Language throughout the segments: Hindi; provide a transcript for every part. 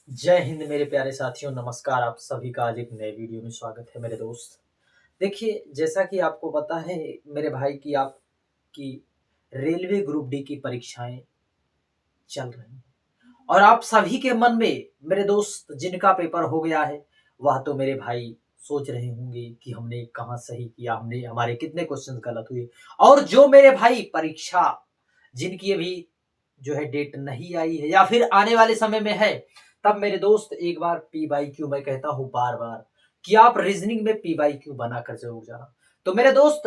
जय हिंद मेरे प्यारे साथियों, नमस्कार। आप सभी का आज एक नए वीडियो में स्वागत है मेरे दोस्त। देखिए, जैसा कि आपको पता है मेरे भाई की आपकी रेलवे ग्रुप डी की परीक्षाएं चल रही हैं और आप सभी के मन में मेरे दोस्त जिनका पेपर हो गया है वह तो मेरे भाई सोच रहे होंगे कि हमने कहाँ सही किया, हमने हमारे कितने क्वेश्चन गलत हुए। और जो मेरे भाई परीक्षा जिनकी अभी जो है डेट नहीं आई है या फिर आने वाले समय में है, तब मेरे दोस्त एक बार पी बाई क्यू मैं कहता हूँ बार बार कि आप रीजनिंग में पी बाई क्यू बनाकर जरूर जाना। तो मेरे दोस्त,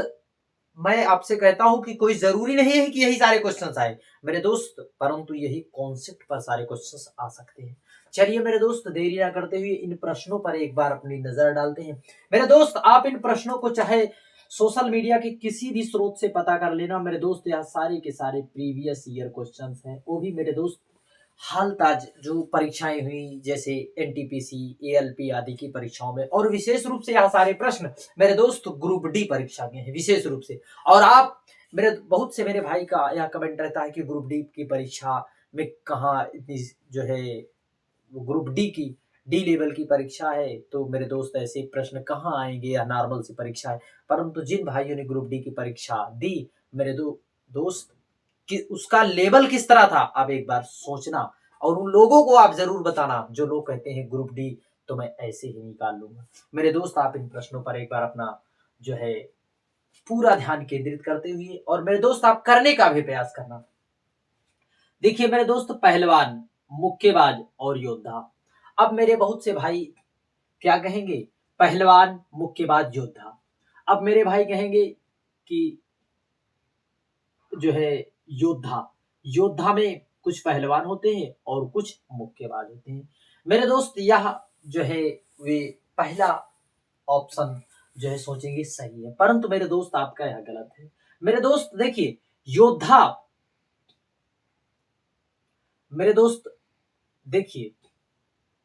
मैं आपसे कहता हूं कि कोई जरूरी नहीं है कि यही सारे क्वेश्चंस आए मेरे दोस्त, परंतु यही कॉन्सेप्ट पर सारे क्वेश्चंस आ सकते हैं। चलिए मेरे दोस्त, देरी ना करते हुए इन प्रश्नों पर एक बार अपनी नजर डालते हैं। मेरे दोस्त, आप इन प्रश्नों को चाहे सोशल मीडिया के किसी भी स्रोत से पता कर लेना मेरे दोस्त। यहाँ सारे के सारे प्रीवियस ईयर क्वेश्चंस हैं, वो भी मेरे दोस्त हाल ताज जो परीक्षाएं हुई जैसे एनटीपीसी, एएलपी आदि की परीक्षाओं में, और विशेष रूप से यहाँ सारे प्रश्न मेरे दोस्त ग्रुप डी परीक्षा के हैं विशेष रूप से। और आप मेरे बहुत से मेरे भाई का यह कमेंट रहता है कि ग्रुप डी की परीक्षा में कहाँ इतनी जो है वो ग्रुप डी की डी लेवल की परीक्षा है, तो मेरे दोस्त ऐसे प्रश्न कहाँ आएंगे, यह नॉर्मल सी परीक्षा है। परंतु जिन भाइयों ने ग्रुप डी की परीक्षा दी मेरे दोस्त, कि उसका लेवल किस तरह था आप एक बार सोचना, और उन लोगों को आप जरूर बताना जो लोग कहते हैं ग्रुप डी तो मैं ऐसे ही निकाल लूंगा। मेरे दोस्त, आप इन प्रश्नों पर एक बार अपना जो है पूरा ध्यान केंद्रित करते हुए, और मेरे दोस्त आप करने का भी प्रयास करना। देखिए मेरे दोस्त, पहलवान, मुक्केबाज और योद्धा। अब मेरे बहुत से भाई क्या कहेंगे, पहलवान, मुक्केबाज, योद्धा। अब मेरे भाई कहेंगे कि जो है योद्धा, योद्धा में कुछ पहलवान होते हैं और कुछ मुक्केबाज होते हैं। मेरे दोस्त, यह जो है वे पहला ऑप्शन जो है सोचेंगे सही है, परंतु मेरे दोस्त आपका यह गलत है। मेरे दोस्त देखिए, योद्धा, मेरे दोस्त देखिए,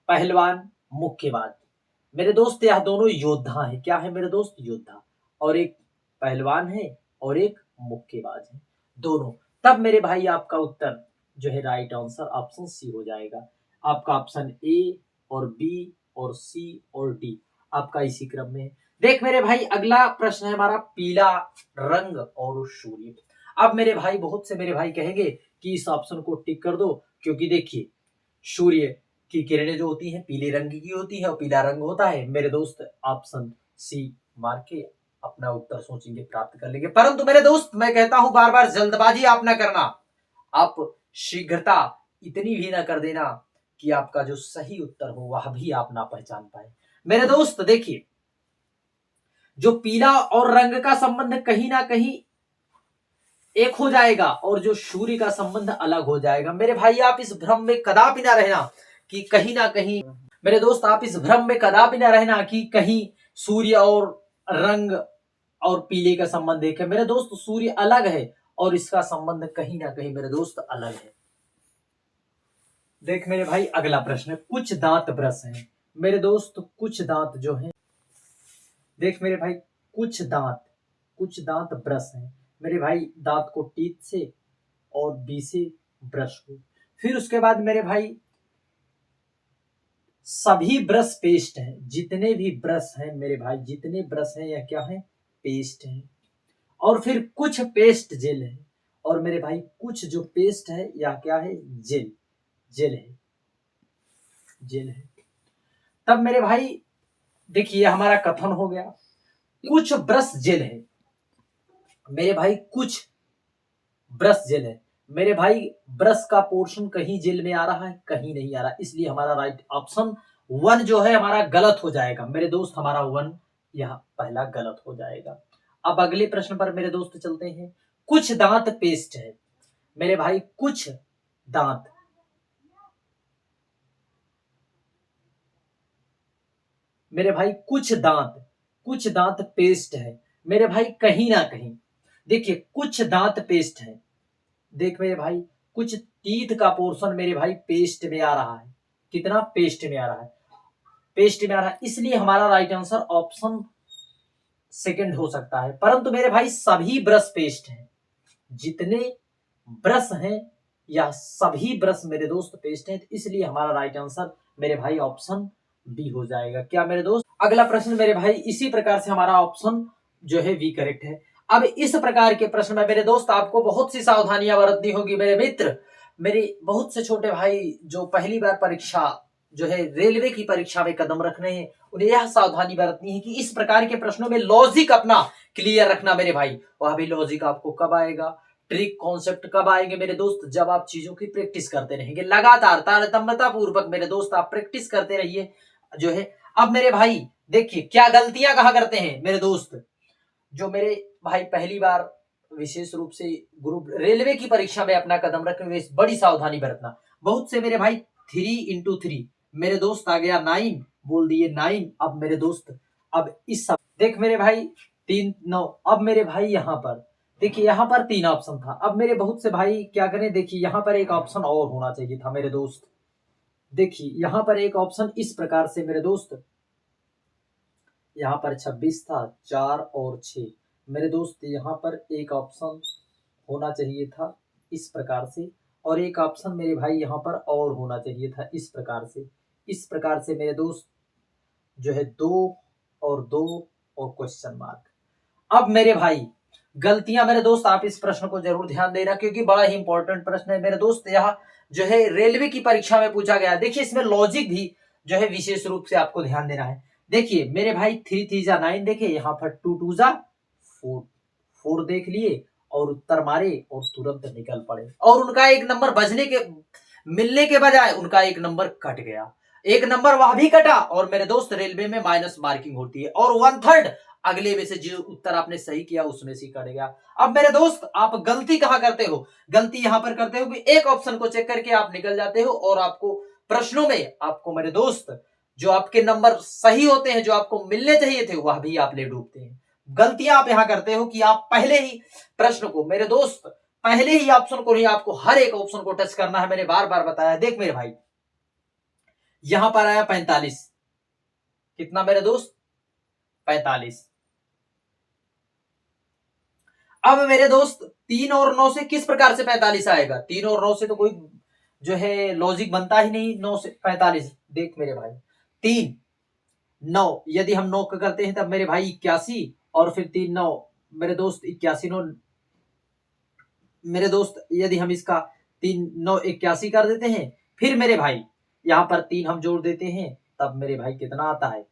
पहलवान, मुक्केबाज, मेरे दोस्त यह दोनों योद्धा हैं। क्या है मेरे दोस्त? योद्धा। और एक पहलवान है और एक मुक्केबाज है, दोनों। तब मेरे भाई आपका उत्तर जो है राइट आंसर ऑप्शन सी हो जाएगा। आपका ऑप्शन ए और बी और सी और डी आपका इसी क्रम में है। देख मेरे भाई, अगला प्रश्न है हमारा पीला रंग और सूर्य। अब मेरे भाई बहुत से मेरे भाई कहेंगे कि इस ऑप्शन को टिक कर दो, क्योंकि देखिए सूर्य की किरणें जो होती हैं पीले रंग की होती है और पीला रंग होता है। मेरे दोस्त ऑप्शन सी मार के अपना उत्तर सोचेंगे, प्राप्त कर लेंगे। परंतु मेरे दोस्त, मैं कहता हूं बार बार, जल्दबाजी आप ना करना, आप शीघ्रता इतनी भी ना कर देना कि आपका जो सही उत्तर हो वह भी आप ना पहचान पाए। मेरे दोस्त देखिए, जो पीला और रंग का संबंध कहीं ना कहीं एक हो जाएगा और जो सूर्य का संबंध अलग हो जाएगा। मेरे भाई, आप इस भ्रम में कदापि ना रहना कि कहीं ना कहीं, मेरे दोस्त आप इस भ्रम में कदापि ना रहना कि कहीं सूर्य और रंग और पीले का संबंध एक है। मेरे दोस्त, सूर्य अलग है और इसका संबंध कहीं ना कहीं मेरे दोस्त अलग है। देख मेरे भाई, अगला प्रश्न, कुछ दांत ब्रश हैं। मेरे दोस्त, कुछ दांत जो है, देख मेरे भाई, कुछ दांत ब्रश हैं। मेरे भाई, दांत को टीथ से और बी से ब्रश को, फिर उसके बाद मेरे भाई सभी ब्रश पेस्ट हैं। जितने भी ब्रश हैं मेरे भाई, जितने ब्रश हैं यह क्या है? पेस्ट है। और फिर कुछ पेस्ट जेल है। और मेरे भाई कुछ जो पेस्ट है यह क्या है? जेल, जेल है, जेल है। तब मेरे भाई देखिए, हमारा कथन हो गया कुछ ब्रश जेल है। मेरे भाई कुछ ब्रश जेल है। मेरे भाई ब्रश का पोर्शन कहीं जेल में आ रहा है, कहीं नहीं आ रहा, इसलिए हमारा राइट ऑप्शन वन जो है हमारा गलत हो जाएगा। मेरे दोस्त, हमारा वन यह पहला गलत हो जाएगा। अब अगले प्रश्न पर मेरे दोस्त चलते हैं। कुछ दांत पेस्ट है। मेरे भाई कुछ दांत, मेरे भाई कुछ दांत पेस्ट है। मेरे भाई कहीं ना कहीं देखिए, कुछ दांत पेस्ट है। देख मेरे भाई, कुछ टीथ का पोर्शन मेरे भाई पेस्ट में आ रहा है। कितना? पेस्ट में आ रहा है, पेस्ट में आ रहा है, इसलिए हमारा राइट आंसर ऑप्शन सेकंड हो सकता है। परंतु मेरे भाई सभी ब्रश पेस्ट हैं। जितने ब्रश हैं यह सभी ब्रश मेरे दोस्त पेस्ट हैं, तो इसलिए हमारा राइट आंसर मेरे भाई ऑप्शन बी हो जाएगा। क्या मेरे दोस्त? अगला प्रश्न मेरे भाई इसी प्रकार से हमारा ऑप्शन जो है बी करेक्ट है। अब इस प्रकार के प्रश्न में मेरे दोस्त आपको बहुत सी सावधानियां बरतनी होगी मेरे मित्र। मेरे बहुत से छोटे भाई जो पहली बार परीक्षा जो है रेलवे की परीक्षा में कदम रख रहे हैं, उन्हें यह सावधानी बरतनी है कि इस प्रकार के प्रश्नों में लॉजिक अपना क्लियर रखना मेरे भाई। वह भी लॉजिक आपको कब आएगा, ट्रिक कॉन्सेप्ट कब आएंगे मेरे दोस्त? जब आप चीजों की प्रैक्टिस करते रहेंगे लगातार तारतम्यता पूर्वक मेरे दोस्त, आप प्रैक्टिस करते रहिए जो है। अब मेरे भाई देखिए क्या गलतियां कहा करते हैं मेरे दोस्त, जो मेरे भाई पहली बार विशेष रूप से ग्रुप रेलवे की परीक्षा में अपना कदम रखे हुए बड़ी सावधानी बरतना। बहुत से मेरे भाई 3 into 3 मेरे दोस्त आ गया 9, बोल दिए 9। अब मेरे दोस्त अब इस सब देख मेरे भाई 3 9। अब मेरे भाई यहाँ पर देखिए, यहाँ पर 3 ऑप्शन था। अब मेरे बहुत से भाई क्या करें, देखिए यहाँ पर एक ऑप्शन और होना चाहिए था मेरे दोस्त। देखिए यहाँ पर एक ऑप्शन इस प्रकार से मेरे दोस्त, यहाँ पर 26 था, 4 और 6 मेरे दोस्त, यहाँ पर एक ऑप्शन होना चाहिए था इस प्रकार से, और एक ऑप्शन मेरे भाई यहाँ पर और होना चाहिए था इस प्रकार से। इस प्रकार से मेरे दोस्त जो है 2 और 2 और क्वेश्चन मार्क। अब मेरे भाई गलतियां मेरे दोस्त, आप इस प्रश्न को जरूर ध्यान देना क्योंकि बड़ा ही इंपॉर्टेंट प्रश्न है मेरे दोस्त। यह जो है रेलवे की परीक्षा में पूछा गया। देखिए इसमें लॉजिक भी जो है विशेष रूप से आपको ध्यान देना है। देखिए मेरे भाई 3 3 जा 9, देखिए यहाँ पर 2 2 जा 4 4 देख लिए और उत्तर मारे और तुरंत निकल पड़े, और उनका एक नंबर बजने के मिलने के बजाय उनका एक नंबर कट गया, एक नंबर वह भी कटा। और मेरे दोस्त रेलवे में माइनस मार्किंग होती है, और 1/3 अगले में से जो उत्तर आपने सही किया उसमें से कट गया। अब मेरे दोस्त आप गलती कहां करते हो? गलती यहां पर करते हो कि एक ऑप्शन को चेक करके आप निकल जाते हो, और आपको प्रश्नों में आपको मेरे दोस्त जो आपके नंबर सही होते हैं, जो आपको मिलने चाहिए थे, वह भी आप ले डूबते हैं। गलतियां आप यहां करते हो कि आप पहले ही प्रश्न को मेरे दोस्त, पहले ही ऑप्शन को नहीं, आपको हर एक ऑप्शन को टच करना है। मैंने बार बार बताया। देख मेरे भाई यहां पर आया 45, कितना मेरे दोस्त? 45। अब मेरे दोस्त 3 और 9 से किस प्रकार से 45 आएगा? 3 और 9 से तो कोई जो है लॉजिक बनता ही नहीं। 9 से 45, देख मेरे भाई 3 9, यदि हम 9 करते हैं तब मेरे भाई 81, और फिर 3 9 मेरे दोस्त 81 9 मेरे दोस्त, यदि हम इसका 3 9 81 कर देते हैं, फिर मेरे भाई यहाँ पर 3 हम जोड़ देते हैं, तब मेरे भाई कितना आता है?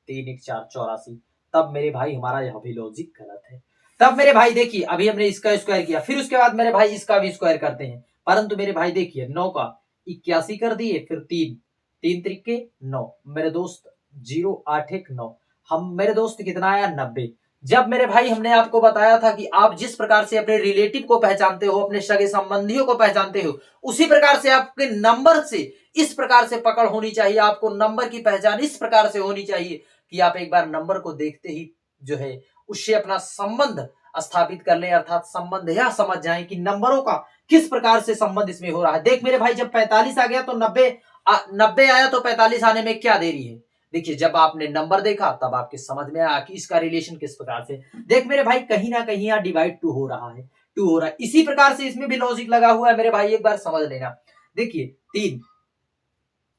3 1 4 84। तब मेरे भाई हमारा यह भी लॉजिक गलत है। तब मेरे भाई देखिए अभी हमने इसका स्क्वायर किया, फिर उसके बाद मेरे भाई इसका भी स्क्वायर करते हैं, परंतु मेरे भाई देखिए 9 का 81 कर दिए, फिर 3 3 त्रिके 9 मेरे दोस्त 0 8 1 9, हम मेरे दोस्त कितना आया? 90। जब मेरे भाई हमने आपको बताया था कि आप जिस प्रकार से अपने रिलेटिव को पहचानते हो, अपने सगे संबंधियों को पहचानते हो, उसी प्रकार से आपके नंबर से इस प्रकार से पकड़ होनी चाहिए। आपको नंबर की पहचान इस प्रकार से होनी चाहिए कि आप एक बार नंबर को देखते ही जो है उससे अपना संबंध स्थापित कर ले, अर्थात संबंध यह समझ जाए कि नंबरों का किस प्रकार से संबंध इसमें हो रहा है। देख मेरे भाई जब 45 आ गया तो 90 आया, तो 45 आने में क्या देरी है? देखिए जब आपने नंबर देखा तब आपके समझ में आया कि इसका रिलेशन किस प्रकार से। देख मेरे भाई कहीं ना कहीं यहाँ डिवाइड 2 हो रहा है, 2 हो रहा है। इसी प्रकार से इसमें भी लॉजिक लगा हुआ है मेरे भाई, एक बार समझ लेना। देखिए 3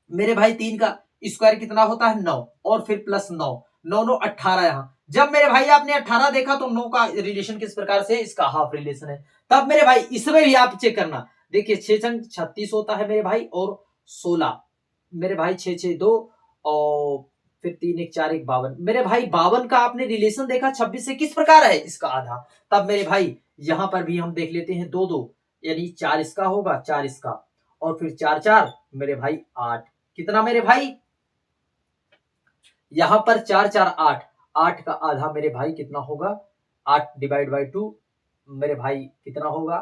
मेरे भाई 3 का स्क्वायर कितना होता है? 9, और फिर प्लस 9 9 9 18। यहाँ जब मेरे भाई आपने 18 देखा तो 9 का रिलेशन किस प्रकार से? इसका हाफ रिलेशन है। तब मेरे भाई इसमें भी आप चेक करना। देखिए 6 36 होता है मेरे भाई, और 16 मेरे भाई 6 6 2, और फिर 3 1 4 1 52 मेरे भाई 52 का आपने रिलेशन देखा 26 से किस प्रकार है? इसका आधा। तब मेरे भाई यहां पर भी हम देख लेते हैं 2 2, यानी 4 इसका होगा, 4 इसका, और फिर 4 4 मेरे भाई 8। कितना मेरे भाई? यहां पर 4 4 8, 8 का आधा मेरे भाई कितना होगा? 8 डिवाइड बाई 2 मेरे भाई कितना होगा?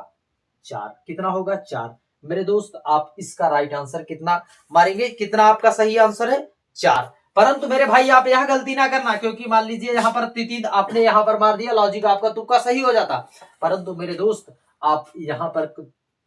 4। कितना होगा? 4। मेरे दोस्त आप इसका राइट आंसर कितना मारेंगे? कितना आपका सही आंसर है? 4। परंतु मेरे भाई आप यह गलती ना करना, क्योंकि मान लीजिए यहाँ पर 3 आपने यहाँ पर मार दिया, लॉजिक आपका तुक्का सही हो जाता, परंतु मेरे दोस्त आप यहाँ पर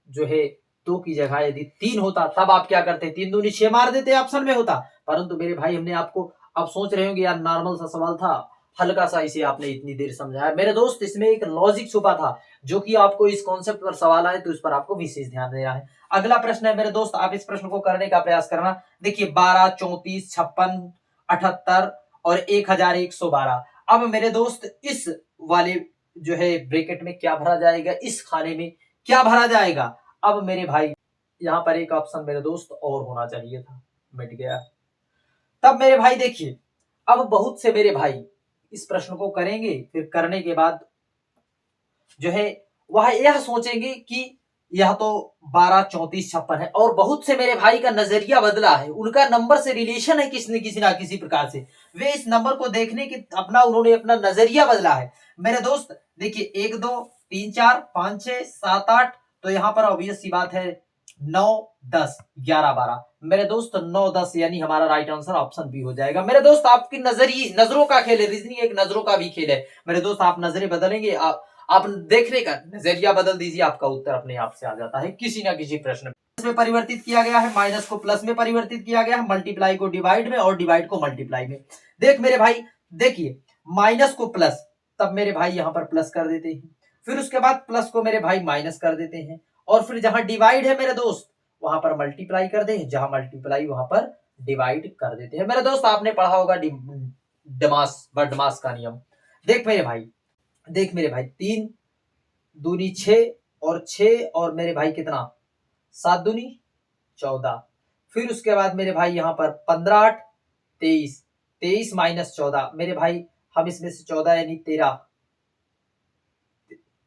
जो है 2 की जगह यदि 3 होता तब आप क्या करते? 3 दूनी 6 मार देते, ऑप्शन में होता। परंतु मेरे भाई हमने आपको, आप सोच रहे होंगे यार नॉर्मल सा सवाल था, हल्का सा इसे आपने इतनी देर समझाया। मेरे दोस्त इसमें एक लॉजिक छुपा था, जो कि आपको इस कॉन्सेप्ट पर सवाल आए तो इस पर आपको विशेष ध्यान देना है। अगला प्रश्न है मेरे दोस्त, आप इस प्रश्न को करने का प्रयास करना। देखिए 12, 34, 56, 78 और 1112। अब मेरे दोस्त इस वाले जो है ब्रैकेट में क्या भरा जाएगा, इस खाने में क्या भरा जाएगा। अब मेरे भाई यहाँ पर एक ऑप्शन मेरे दोस्त और होना चाहिए था, मिट गया। तब मेरे भाई देखिए, अब बहुत से मेरे भाई इस प्रश्न को करेंगे, फिर करने के बाद जो है वह यह सोचेंगे कि यह तो 12, 34, 56 है, और बहुत से मेरे भाई का नजरिया बदला है, उनका नंबर से रिलेशन है किसी ना किसी प्रकार से, वे इस नंबर को देखने के उन्होंने अपना नजरिया बदला है। मेरे दोस्त देखिए 1, 2, 3, 4, 5, 6, 7, 8, तो यहाँ पर ऑब्वियस सी बात है 9, 10, 11, 12। मेरे दोस्त 9, 10 यानी हमारा राइट आंसर ऑप्शन बी हो जाएगा। मेरे दोस्त आपकी नजरों का खेल है, रीजनिंग एक नजरों का भी खेल है। मेरे दोस्त आप नजरें बदलेंगे, आप देखने का नजरिया बदल दीजिए, आपका उत्तर अपने आप से आ जाता है किसी ना किसी प्रश्न में परिवर्तित किया गया है, माइनस को प्लस में परिवर्तित किया गया है, मल्टीप्लाई को डिवाइड में और डिवाइड को मल्टीप्लाई में। देख मेरे भाई देखिए, माइनस को प्लस, तब मेरे भाई यहां पर प्लस कर देते हैं, फिर उसके बाद प्लस को मेरे भाई माइनस कर देते हैं, और फिर जहां डिवाइड है मेरे दोस्त वहां पर मल्टीप्लाई कर दे, जहां मल्टीप्लाई वहां पर डिवाइड कर देते हैं। मेरे दोस्त आपने पढ़ा होगा बर्डमास का नियम। देख मेरे भाई 3 दूनी 6 और 6 और मेरे भाई कितना 7 दूनी 14, फिर उसके बाद मेरे भाई यहाँ पर 15, 8, 23, 23 माइनस 14 मेरे भाई, हम इसमें से 14 यानी 13,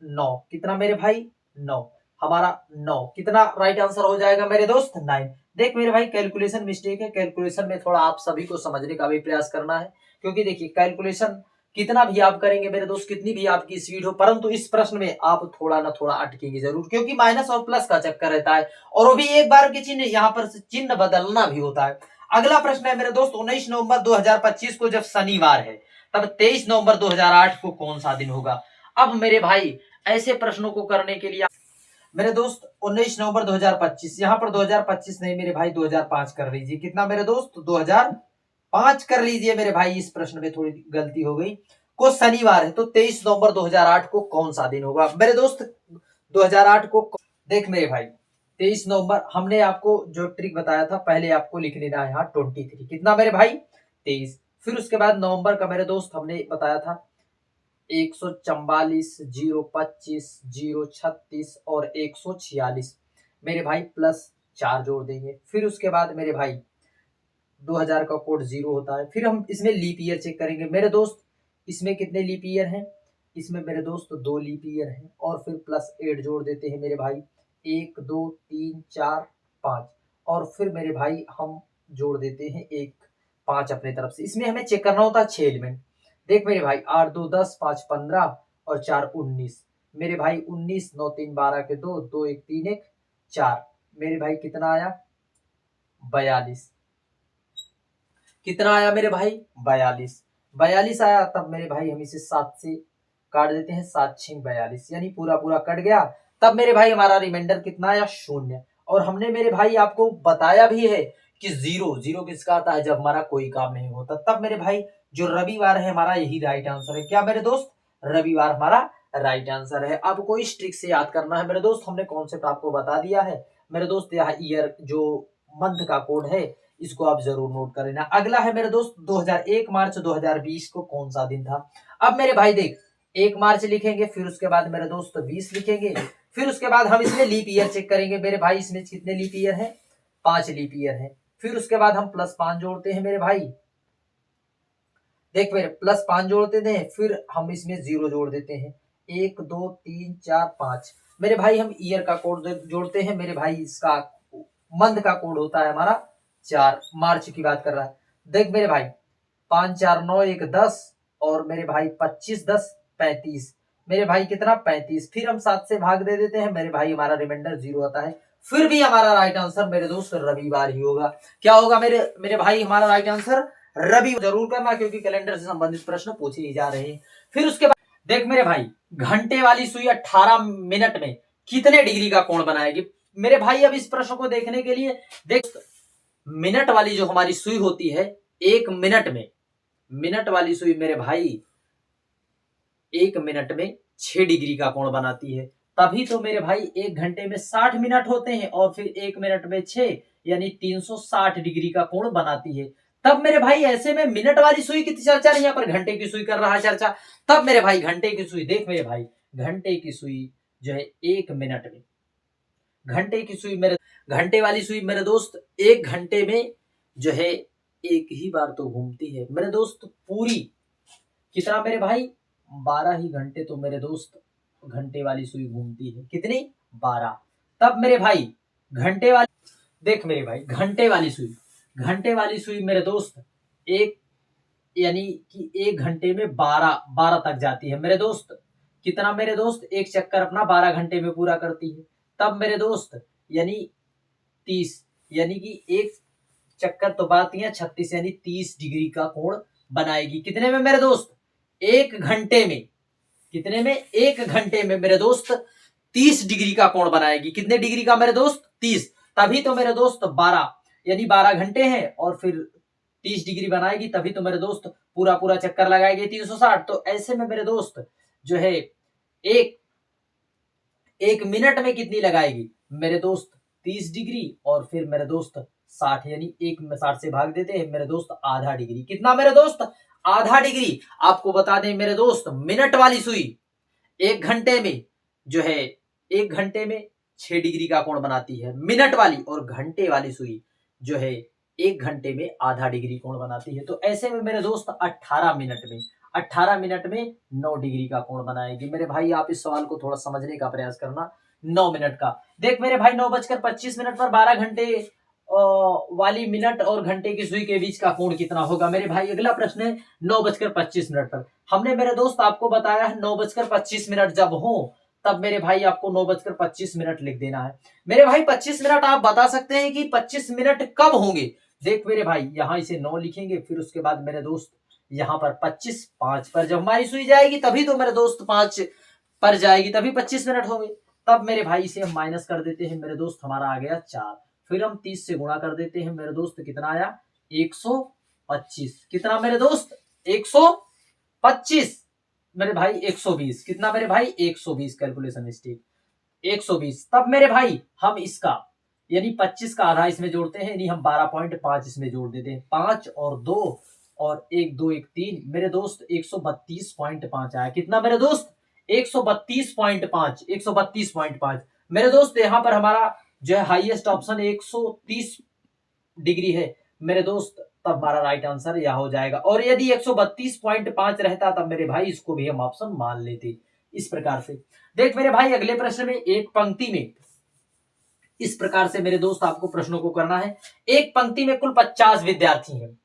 9 कितना मेरे भाई 9, हमारा 9 कितना राइट आंसर हो जाएगा मेरे दोस्त 9। देख मेरे भाई कैलकुलेशन मिस्टेक है, कैलकुलेशन में थोड़ा आप सभी को समझने का भी प्रयास करना है, क्योंकि देखिए कैलकुलेशन कितना भी आप करेंगे मेरे दोस्त, कितनी भी आपकी स्पीड हो, परंतु इस प्रश्न में आप थोड़ा ना थोड़ा अटकेंगे जरूर, क्योंकि माइनस और प्लस का चक्कर रहता है, और वो भी एक बार के चिन्ह, यहाँ पर चिन्ह बदलना भी होता है। अगला प्रश्न है मेरे दोस्त, 19 नवंबर 2025 को जब शनिवार है, तब 23 नवंबर 2008 को कौन सा दिन होगा। अब मेरे भाई ऐसे प्रश्नों को करने के लिए मेरे दोस्त 19 नवंबर 2025, यहाँ पर 2025 नहीं मेरे भाई 2005 कर लीजिए, कितना मेरे दोस्त 2005 कर लीजिए मेरे भाई, इस प्रश्न में थोड़ी गलती हो गई, को शनिवार है, तो 23 नवंबर 2008 को कौन सा दिन होगा मेरे दोस्त 2008 को। देख मेरे भाई 23 नवंबर, हमने आपको जो ट्रिक बताया था, पहले आपको लिख लेना है यहाँ 23, कितना मेरे भाई 23, फिर उसके बाद नवंबर का मेरे दोस्त हमने बताया था 144, 025, 036 और 146 मेरे भाई प्लस 4 जोड़ देंगे, फिर उसके बाद मेरे भाई 2000 का कोड 0 होता है, फिर हम इसमें लीप ईयर चेक करेंगे मेरे दोस्त, इसमें कितने लीप ईयर हैं, इसमें मेरे दोस्त 2 लीप ईयर हैं, और फिर प्लस 8 जोड़ देते हैं मेरे भाई, 1, 2, 3, 4, 5, और फिर मेरे भाई हम जोड़ देते हैं 1, 5 अपने तरफ से। इसमें हमें चेक करना होता है 6 एलिमेंट। देख मेरे भाई 8, 2, 10, 5, 15 और 4, 19 मेरे भाई 19, 9, 3, 12 के 2, 2, 1, 3, 1, 4 मेरे भाई कितना आया 42, कितना आया मेरे भाई 42 आया। तब मेरे भाई हम इसे 7 से काट देते हैं, 7, 6, 42 यानी पूरा पूरा कट गया। तब मेरे भाई हमारा रिमाइंडर कितना आया 0, और हमने मेरे भाई आपको बताया भी है कि 0 किसका आता है, जब हमारा कोई काम नहीं होता। तब मेरे भाई जो रविवार है हमारा यही राइट आंसर है, क्या मेरे दोस्त रविवार हमारा राइट आंसर है। आपको इस ट्रिक से याद करना है मेरे दोस्त, हमने कॉन्सेप्ट आपको बता दिया है मेरे दोस्त। यहाँ ईयर जो मंथ का कोड है इसको आप जरूर नोट कर लेना। अगला है मेरे दोस्त 2001 मार्च 2020 को कौन सा दिन था। अब मेरे भाई देख 1 मार्च लिखेंगे, फिर उसके बाद मेरे दोस्त 20 लिखेंगे, फिर उसके बाद हम इसमें लीप ईयर चेक करेंगे मेरे भाई, इसमें कितने लीप ईयर है 5 लीप ईयर है, फिर उसके बाद हम प्लस 5 जोड़ते हैं मेरे भाई, देख मेरे प्लस 5 जोड़ते हैं, फिर हम इसमें 0 जोड़ देते हैं, 1, 2, 3, 4, 5 मेरे भाई हम ईयर का कोड जोड़ते हैं मेरे भाई, इसका मंथ का कोड होता है हमारा 4, मार्च की बात कर रहा है। देख मेरे भाई 5, 4, 9, 1, 10 और मेरे भाई 25, 10, 35 मेरे भाई कितना 35, फिर हम 7 से भाग दे देते हैं मेरे भाई, हमारा रिमाइंडर 0 आता है। फिर भी हमारा राइट आंसर मेरे दोस्त रविवार ही होगा। क्या होगा मेरे भाई हमारा राइट आंसर रवि जरूर करना, क्योंकि कैलेंडर से संबंधित प्रश्न पूछे ही जा रहे हैं। फिर उसके बाद देख मेरे भाई घंटे वाली सुई 18 मिनट में कितने डिग्री का कोण बनाएगी मेरे भाई। अब इस प्रश्न को देखने के लिए देख, मिनट वाली जो हमारी सुई होती है 1 मिनट में, मिनट वाली सुई मेरे भाई 1 मिनट में 6 डिग्री का कोण बनाती है। तभी तो मेरे भाई 1 घंटे में 60 मिनट होते हैं और फिर 1 मिनट में 6 यानी 360 डिग्री का कोण बनाती है। तब मेरे भाई ऐसे में मिनट वाली सुई की चर्चा नहीं, यहाँ पर घंटे की सुई कर रहा है चर्चा। तब मेरे भाई घंटे की सुई, देख मेरे भाई घंटे की सुई जो है 1 मिनट में, घंटे की सुई मेरे, घंटे वाली सुई मेरे दोस्त 1 घंटे में जो है एक ही बार तो घूमती है मेरे दोस्त पूरी। कितना मेरे भाई 12 ही घंटे तो मेरे दोस्त घंटे वाली सुई घूमती है। कितनी 12। तब मेरे भाई घंटे वाली, देख मेरे भाई घंटे वाली सुई, घंटे वाली सुई मेरे दोस्त एक यानी कि 1 घंटे में 12 तक जाती है मेरे दोस्त। कितना मेरे दोस्त एक चक्कर अपना 12 घंटे में पूरा करती है। तब मेरे दोस्त यानी 30 यानी कि एक चक्कर तो बात है 36 यानी 30 डिग्री का कोण बनाएगी। कितने में मेरे दोस्त 1 घंटे में, कितने में 1 घंटे में मेरे दोस्त 30 डिग्री का कोण बनाएगी। कितने डिग्री का मेरे दोस्त 30। तभी तो मेरे दोस्त 12 यानी 12 घंटे हैं और फिर 30 डिग्री बनाएगी। तभी तो मेरे दोस्त पूरा पूरा चक्कर लगाएगी 360। तो ऐसे में मेरे दोस्त जो है एक मिनट में कितनी लगाएगी मेरे दोस्त 30 डिग्री और फिर मेरे दोस्त 60 यानी 1 में 60 से भाग देते हैं मेरे दोस्त आधा डिग्री। कितना मेरे दोस्त आधा डिग्री। आपको बता दें मेरे दोस्त मिनट वाली सुई 1 घंटे में जो है 1 घंटे में 6 डिग्री का कोण बनाती है मिनट वाली, और घंटे वाली सुई जो है 1 घंटे में आधा डिग्री कोण बनाती है। तो ऐसे में मेरे दोस्त 18 मिनट में 9 डिग्री का कोण बनाएगी। मेरे भाई आप इस सवाल को थोड़ा समझने का प्रयास करना। 9 मिनट का, देख मेरे भाई 9:25 पर 12 घंटे वाली मिनट और घंटे की सुई के बीच का कोण कितना होगा। मेरे भाई अगला प्रश्न है 9:25 पर। हमने मेरे दोस्त आपको बताया है 9:25 जब हो तब मेरे भाई आपको 9:25 लिख देना है। मेरे भाई 25 मिनट आप बता सकते हैं कि 25 मिनट कब होंगे। देख मेरे भाई यहाँ इसे 9 लिखेंगे, फिर उसके बाद मेरे दोस्त यहाँ पर 25 5 पर जब हमारी सुई जाएगी तभी तो मेरे दोस्त 5 पर जाएगी, तभी 25 मिनट होंगे। तब मेरे भाई से हम माइनस कर देते हैं मेरे दोस्त, हमारा आ गया 4। फिर हम 30 से गुणा कर देते हैं मेरे दोस्त, कितना आया 125। कितना मेरे दोस्त 125। मेरे भाई 120। कितना मेरे भाई 120। Calculation mistake 120। तब मेरे भाई हम इसका यानी 25 का आधा इसमें जोड़ते हैं, यानी हम 12.5 इसमें जोड़ देते हैं। 5 और 2 और 1 2 1 3 मेरे दोस्त 132.5 आया। कितना मेरे दोस्त 132.5 132.5 मेरे दोस्त। यहाँ पर हमारा जो है हाईएस्ट ऑप्शन 130 डिग्री है मेरे दोस्त, तब हमारा राइट आंसर यह हो जाएगा। और यदि 132.5 रहता तब मेरे भाई इसको भी हम ऑप्शन मान लेते। इस प्रकार से देख मेरे भाई अगले प्रश्न में एक पंक्ति में इस प्रकार से मेरे दोस्त आपको प्रश्नों को करना है। एक पंक्ति में कुल 50 विद्यार्थी हैं।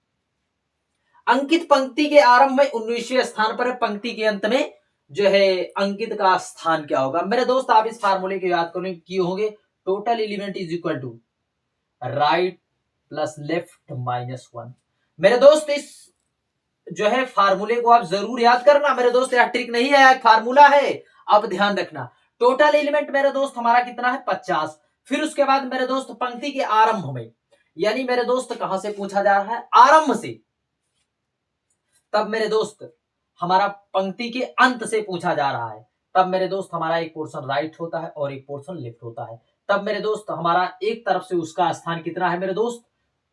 अंकित पंक्ति के आरंभ में 19वें स्थान पर है, पंक्ति के अंत में जो है अंकित का स्थान क्या होगा। मेरे दोस्त आप इस फार्मूले के याद करने किए होंगे, total element is equal to right plus left minus 1। मेरे दोस्त इस जो है फार्मूले को आप जरूर याद करना मेरे दोस्त, यह ट्रिक नहीं है, एक फार्मूला है, आप ध्यान रखना। टोटल एलिमेंट मेरे दोस्त हमारा कितना है 50। फिर उसके बाद मेरे दोस्त पंक्ति के आरंभ में, यानी मेरे दोस्त कहां से पूछा जा रहा है आरंभ से, तब मेरे दोस्त हमारा पंक्ति के अंत से पूछा जा रहा है। तब मेरे दोस्त हमारा एक पोर्शन राइट होता है और एक पोर्शन लेफ्ट होता है। तब मेरे दोस्त हमारा एक तरफ से उसका स्थान कितना है मेरे दोस्त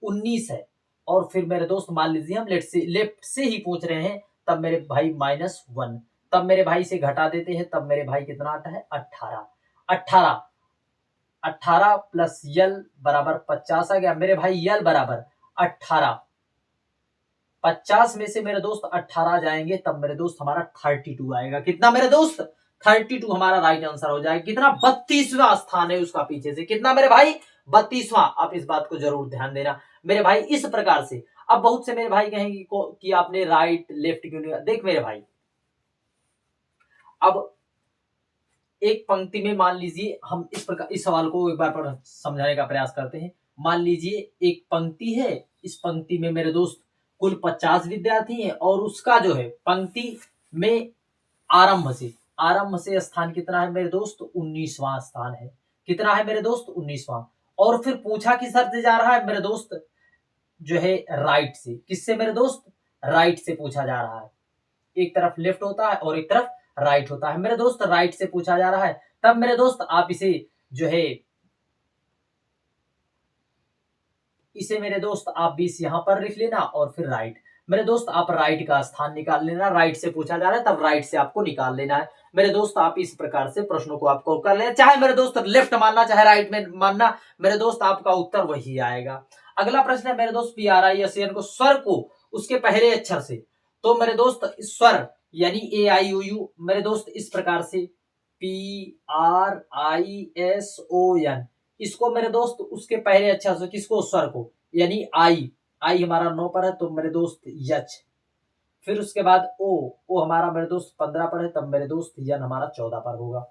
19 है, और फिर मेरे दोस्त मान लीजिए हम लेफ्ट से ही पूछ रहे हैं, तब मेरे भाई -1। तब मेरे भाई से घटा देते हैं, तब मेरे भाई कितना आता है 18 18 प्लस यल बराबर 50 आ गया मेरे भाई। यल बराबर 18, 50 में से मेरे दोस्त 18 जाएंगे तब मेरे दोस्त हमारा 32 आएगा। कितना मेरे दोस्त 32 हमारा राइट आंसर हो जाएगा। कितना 32वां स्थान है उसका पीछे से, कितना मेरे भाई 32वां। आप इस बात को जरूर ध्यान देना मेरे भाई। इस प्रकार से अब बहुत से मेरे भाई कहेंगे कि आपने राइट लेफ्ट क्यों नहीं। देख मेरे भाई अब एक पंक्ति में मान लीजिए हम इस प्रकार इस सवाल को एक बार पर समझाने का प्रयास करते हैं। मान लीजिए एक पंक्ति है, इस पंक्ति में मेरे दोस्त कुल 50 विद्यार्थी हैं और उसका जो है पंक्ति में आरंभ से स्थान कितना है मेरे दोस्त 19वां स्थान है। कितना है मेरे दोस्त 19वां। और फिर पूछा किस शर्त से जा रहा है मेरे दोस्त जो है राइट से। किससे मेरे दोस्त राइट से पूछा जा रहा है। एक तरफ लेफ्ट होता है और एक तरफ राइट होता है। मेरे दोस्त राइट से पूछा जा रहा है, तब मेरे दोस्त आप इसे जो है इसे मेरे दोस्त आप भी यहाँ पर लिख लेना और फिर राइट। मेरे दोस्त आप राइट का स्थान निकाल लेना, राइट से पूछा जा रहा है तब राइट से आपको निकाल लेना है। मेरे दोस्त आप इस प्रकार से प्रश्नों को आपको कर लेना, चाहे मेरे दोस्त लेफ्ट मानना चाहे राइट में मानना, मेरे दोस्त आपका उत्तर वही आएगा। अगला प्रश्न है मेरे दोस्त PRISAN को स्वर को उसके पहले अक्षर से, तो मेरे दोस्त स्वर यानी AIOU मेरे दोस्त इस प्रकार से PRISON, इसको मेरे दोस्त उसके पहले अक्षर से किसको स्वर को यानी आई हमारा 9 पर है तो मेरे दोस्त यच, फिर उसके बाद ओ हमारा मेरे दोस्त 15 पर है तब मेरे दोस्त यन हमारा 14 पर होगा।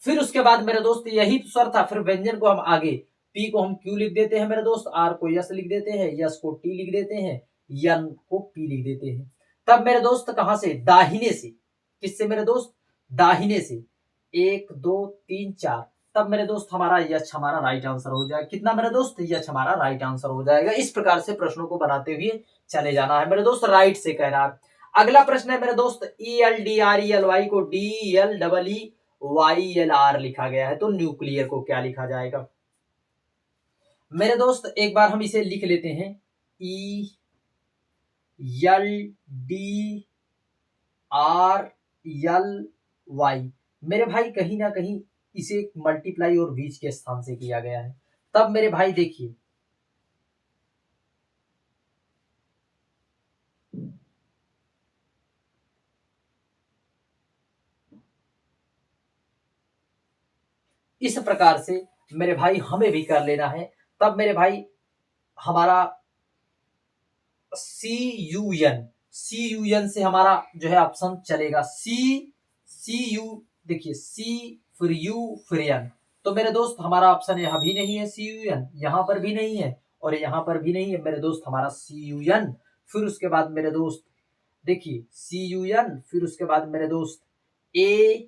फिर उसके बाद मेरे दोस्त यही स्वर था, फिर व्यंजन को हम आगे पी को हम क्यू लिख देते हैं मेरे दोस्त, आर को यस लिख देते हैं, यस को टी लिख देते हैं, यन को पी लिख देते हैं। तब मेरे दोस्त कहां से, दाहिने से, किससे मेरे दोस्त, दाहिने से 1 2 3 4, तब मेरे दोस्त हमारा यच हमारा राइट आंसर हो जाएगा। कितना मेरे दोस्त, यच हमारा राइट आंसर हो जाएगा। इस प्रकार से प्रश्नों को बनाते हुए चले जाना है मेरे दोस्त, राइट से कह रहा है। अगला प्रश्न है मेरे दोस्त ELDRELY को DELEEYLR लिखा गया है, तो न्यूक्लियर को क्या लिखा जाएगा मेरे दोस्त, एक बार हम इसे लिख लेते हैं ELDRELY। मेरे भाई कहीं ना कहीं इसे मल्टीप्लाई और बीच के स्थान से किया गया है। तब मेरे भाई देखिए इस प्रकार से मेरे भाई हमें भी कर लेना है। तब मेरे भाई हमारा CUN से हमारा जो है ऑप्शन चलेगा CU, देखिए C फिर U फिर N, तो मेरे दोस्त हमारा ऑप्शन यहाँ भी नहीं है CUN, यहाँ पर भी नहीं है और यहाँ पर भी नहीं है मेरे दोस्त हमारा CUN। फिर उसके बाद मेरे दोस्त देखिए CUN, फिर उसके बाद मेरे दोस्त A,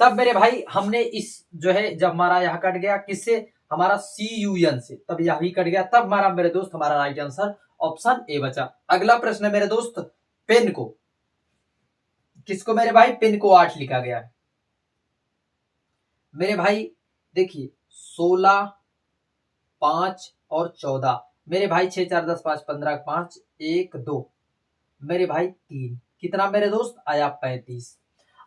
तब मेरे भाई हमने इस जो है जब हमारा यहाँ कट गया किससे, हमारा CUN से, तब यह भी कट गया, तब हमारा मेरे दोस्त हमारा राइट आंसर ऑप्शन ए बचा। अगला प्रश्न है मेरे दोस्त पेन को, किसको मेरे भाई, पेन को 8 लिखा गया है मेरे भाई। देखिए 16 5 और 14 मेरे भाई 6 4 10 5 15 5 1 2 मेरे भाई 3, कितना मेरे दोस्त आया 35।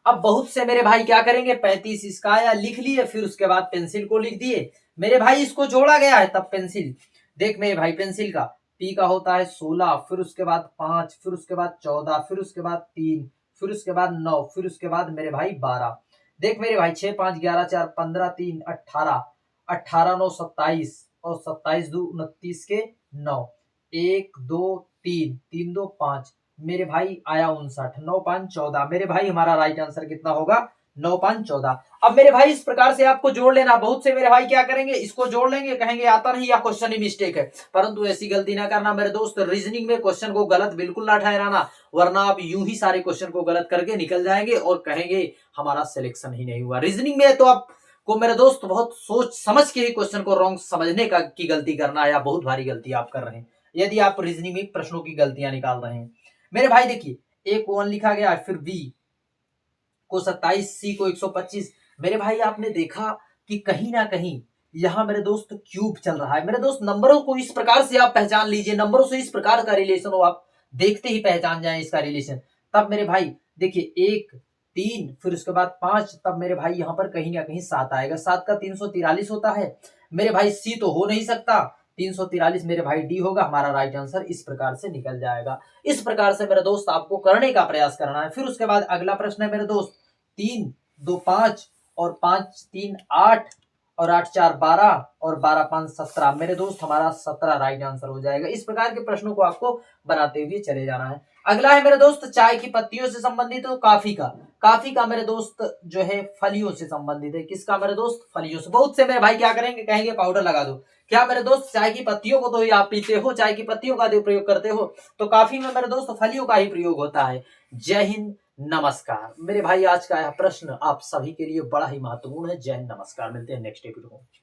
अब बहुत से मेरे भाई क्या करेंगे, 35 इसका आया लिख लिए, फिर उसके बाद पेंसिल को लिख दिए मेरे भाई, इसको जोड़ा गया है तब पेंसिल, देख मेरे भाई पेंसिल का पी का होता है 16, फिर उसके बाद 5, फिर उसके बाद 14, फिर उसके बाद 3, फिर उसके बाद 9, फिर उसके बाद मेरे भाई 12, देख मेरे भाई 6 5 11 4 15 3 18, 18 9 27 और 27 2 29 के 9, 1 2 3 3 2 5 मेरे भाई आया 59, 9 5 14 मेरे भाई हमारा राइट आंसर कितना होगा 9 5 14। अब मेरे भाई इस प्रकार से आपको जोड़ लेना, बहुत से मेरे भाई क्या करेंगे, इसको जोड़ लेंगे, कहेंगे आता नहीं या क्वेश्चन ही मिस्टेक है, परंतु ऐसी गलती ना करना मेरे दोस्त। रीजनिंग में क्वेश्चन को गलत बिल्कुल ना ठहराना, वरना आप यूं ही सारे क्वेश्चन को गलत करके निकल जाएंगे और कहेंगे हमारा सिलेक्शन ही नहीं हुआ। रीजनिंग में तो आप को मेरे दोस्त बहुत सोच समझ के ही क्वेश्चन को रॉन्ग समझने का की गलती करना है, या बहुत भारी गलती आप कर रहे हैं यदि आप रीजनिंग में प्रश्नों की गलतियां निकाल रहे हैं मेरे भाई। देखिए ए को 1 लिखा गया, फिर बी को 27, सी को 125 मेरे भाई आपने देखा कि कहीं ना कहीं यहाँ मेरे दोस्त क्यूब चल रहा है मेरे दोस्त। नंबरों को इस प्रकार से आप पहचान लीजिए, नंबरों से इस प्रकार का रिलेशन हो आप देखते ही पहचान जाए इसका रिलेशन। तब मेरे भाई देखिए 1 3 फिर उसके बाद 5, तब मेरे भाई यहाँ पर कहीं ना कहीं 7 आएगा, 7 का 343 होता है मेरे भाई, सी तो हो नहीं सकता, 343 मेरे भाई डी होगा, हमारा राइट आंसर इस प्रकार से निकल जाएगा। इस प्रकार से मेरे दोस्त आपको करने का प्रयास करना है। फिर उसके बाद अगला प्रश्न है मेरे दोस्त 3 2 5 और 5 3 8 और 8 4 12 और 12 5 17 मेरे दोस्त हमारा 17 राइट आंसर हो जाएगा। इस प्रकार के प्रश्नों को आपको बनाते हुए चले जाना है। अगला है मेरे दोस्त चाय की पत्तियों से संबंधित हो, काफी का मेरे दोस्त जो है फलियों से संबंधित है, किसका मेरे दोस्त, फलियों से। बहुत से मेरे भाई क्या करेंगे, कहेंगे पाउडर लगा दो, क्या मेरे दोस्त चाय की पत्तियों को तो ही आप पीते हो, चाय की पत्तियों का प्रयोग करते हो, तो काफी में मेरे दोस्त फलियों का ही प्रयोग होता है। जय हिंद नमस्कार मेरे भाई, आज का यह प्रश्न आप सभी के लिए बड़ा ही महत्वपूर्ण है। जय हिंद नमस्कार, मिलते हैं नेक्स्ट एपिसोड में।